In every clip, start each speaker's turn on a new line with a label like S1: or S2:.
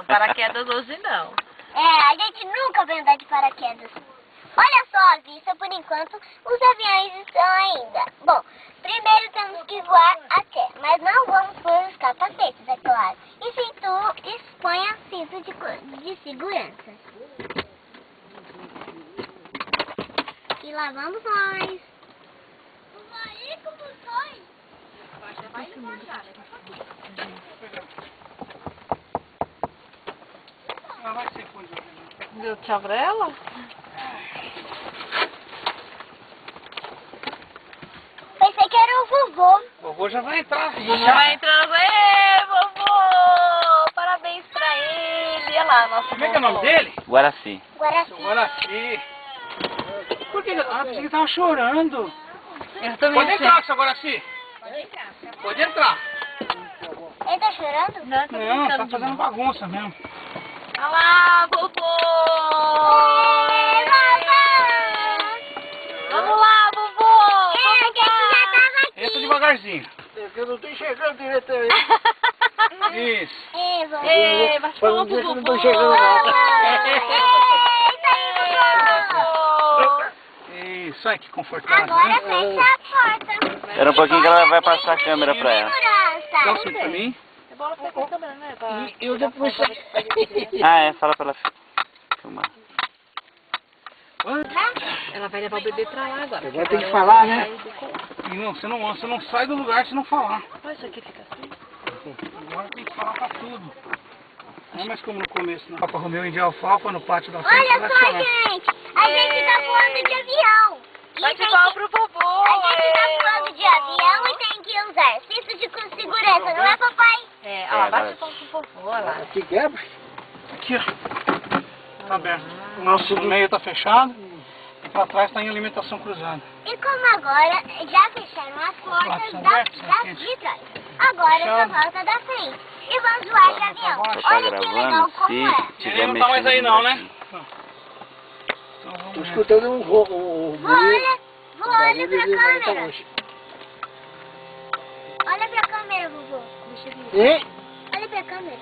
S1: paraquedas hoje não.
S2: É, a gente nunca vai andar de paraquedas. Olha só a vista, por enquanto, os aviões estão ainda. Bom, primeiro temos que voar até, mas não vamos pôr os capacetes, é claro. E cinto, exponha cinto de segurança. E lá vamos nós. Aí, como foi?
S1: Deu tchau pra ela?
S2: Pensei que era o vovô.
S3: Vovô já vai entrar.
S1: Já vai entrando. Ê, vovô! Parabéns pra ele. Olha lá, nosso
S3: Como é que é o nome dele?
S4: Guaraci.
S2: Guaraci.
S3: Guaraci. Por que? Ah, pensei que tava chorando.
S1: Eu também
S3: Pode entrar, seu Guaraci. Pode entrar.
S2: Ele tá chorando?
S3: Não, tá fazendo bagunça mesmo.
S1: Olha lá, vovô!
S2: Ê, vovô!
S1: Vamos lá, vovô!
S2: É, a gente já tava aqui.
S3: Entra devagarzinho.
S5: Eu não tô enxergando direito aí.
S3: Isso.
S2: Ê, vovô!
S1: Ei, bate palma pro
S5: dizer que eu
S1: vovô!
S5: não tô enxergando
S2: Eita aí, vovô!
S3: Isso, aí que confortável,
S2: Agora
S3: né?
S2: fecha a porta.
S4: Espera um pouquinho que ela vai passar a câmera pra ela.
S3: Dá um
S2: Segurança.
S3: cinto pra mim.
S1: É bom ela ficar com a câmera, né? Pra...
S5: Eu depois...
S4: Ah, é, fala pra ela filmar.
S1: Ela vai levar o bebê pra lá agora.
S5: Agora tem que falar, né?
S3: E não, você não sai do lugar se não falar.
S1: Olha, isso aqui fica assim.
S3: Agora tem que falar pra tudo. Não é mais como no começo, não. Papa Romeu de alfalfa no pátio da frente.
S2: Olha só, gente. A gente tá voando de avião. E
S1: Bate
S2: tem
S1: palma
S2: que-
S1: pro vovô!
S2: A gente tá voando de avião e tem que usar cinto de segurança, não é, papai?
S1: É, olha lá, bate palma pro vovô, olha lá.
S5: Aqui quebra?
S3: Aqui, ó. Tá aberto. O nosso do meio tá fechado. E pra trás tá em alimentação cruzada.
S2: E como agora já fecharam as portas de trás, agora só falta da frente. E vamos voar de avião.
S4: Só tá
S2: Olha que legal
S4: gravando,
S2: como é.
S4: se tiver
S3: Ele não tá mais aí
S4: mexendo
S3: não, né?
S4: aqui.
S3: Então
S5: Tô
S3: vamos ver.
S5: escutando um voo.
S2: Olha pra câmera. Olha pra câmera, vovô. Deixa eu ver.
S5: E?
S2: Olha pra câmera.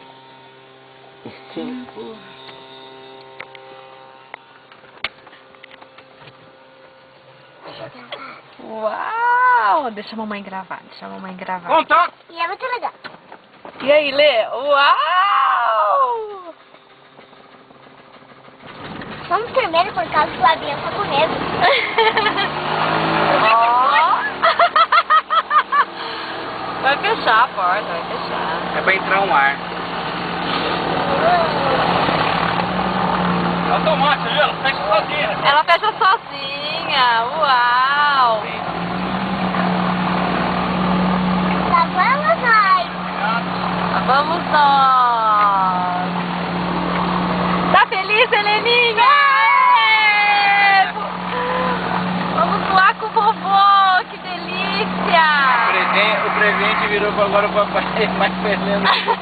S1: Uau! Deixa a mamãe gravar,
S3: Contato!
S2: E é muito legal.
S1: E aí, Lê? Uau!
S2: Vamos primeiro por causa do avião tá com medo.
S1: Vai fechar a porta, vai fechar.
S3: É pra entrar um ar. Automático, viu? Ela fecha sozinha.
S1: Ela fecha sozinha. Uau!
S2: Lá vamos nós.
S1: Lá vamos nós. Tá feliz, Heleninha? É! Vamos voar com o vovô, que delícia!
S4: O presente virou agora o papai mais peleno do que o vovô.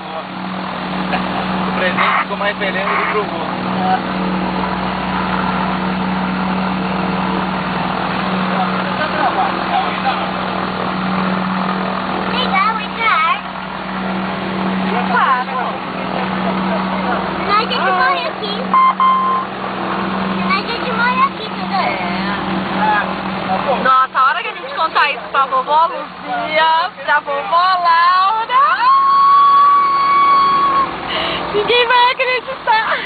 S4: O presente ficou mais peleno do que o vovô.
S2: Legal entrar.
S1: Claro.
S2: Senão a gente morre aqui. Senão a gente morre aqui, entendeu?
S1: Nossa, a hora que a gente contar isso pra vovó Luzia, pra vovó Laura, ninguém vai acreditar.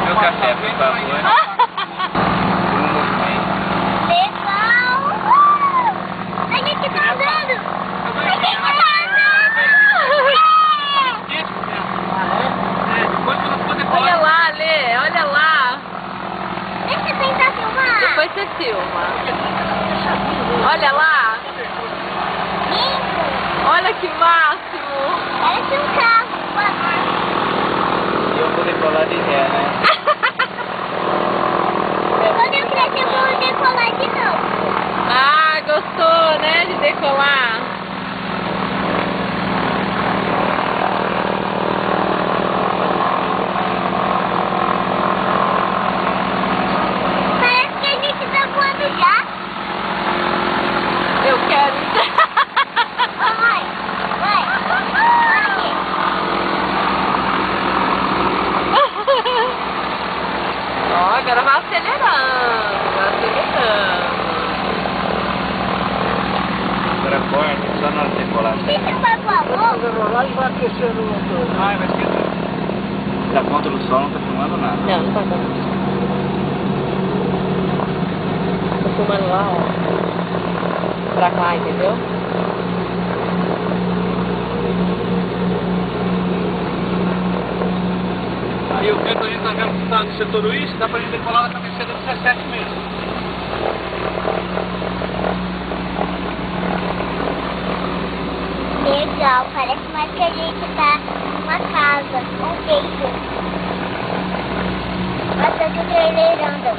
S4: Meu café, por favor.
S2: Legal. A gente tá andando. A gente tá andando.
S1: Olha lá, Lê, olha lá.
S2: Deixa eu tentar filmar.
S1: Depois você filma. Olha lá.
S2: Lindo.
S1: Olha que máximo.
S2: Parece um carro.
S4: E eu vou decolar de ré, né?
S2: Quando eu crescer, eu vou decolar de novo.
S1: Ah, gostou, né, de decolar?
S2: se você vai pro amor,
S5: Lá e vai aquecendo o motor.
S3: Vai esquecer.
S4: Tá contra o sol, não tá filmando nada.
S1: Não, não tá bom. Tô filmando lá, ó. Pra cá, entendeu?
S3: Aí o vento a gente tá vendo que tá no setor uísque, dá pra gente decolar na cabeceira 17 mesmo.
S2: legal, parece mais que a gente tá numa casa, um beijo. Bastante trailerando.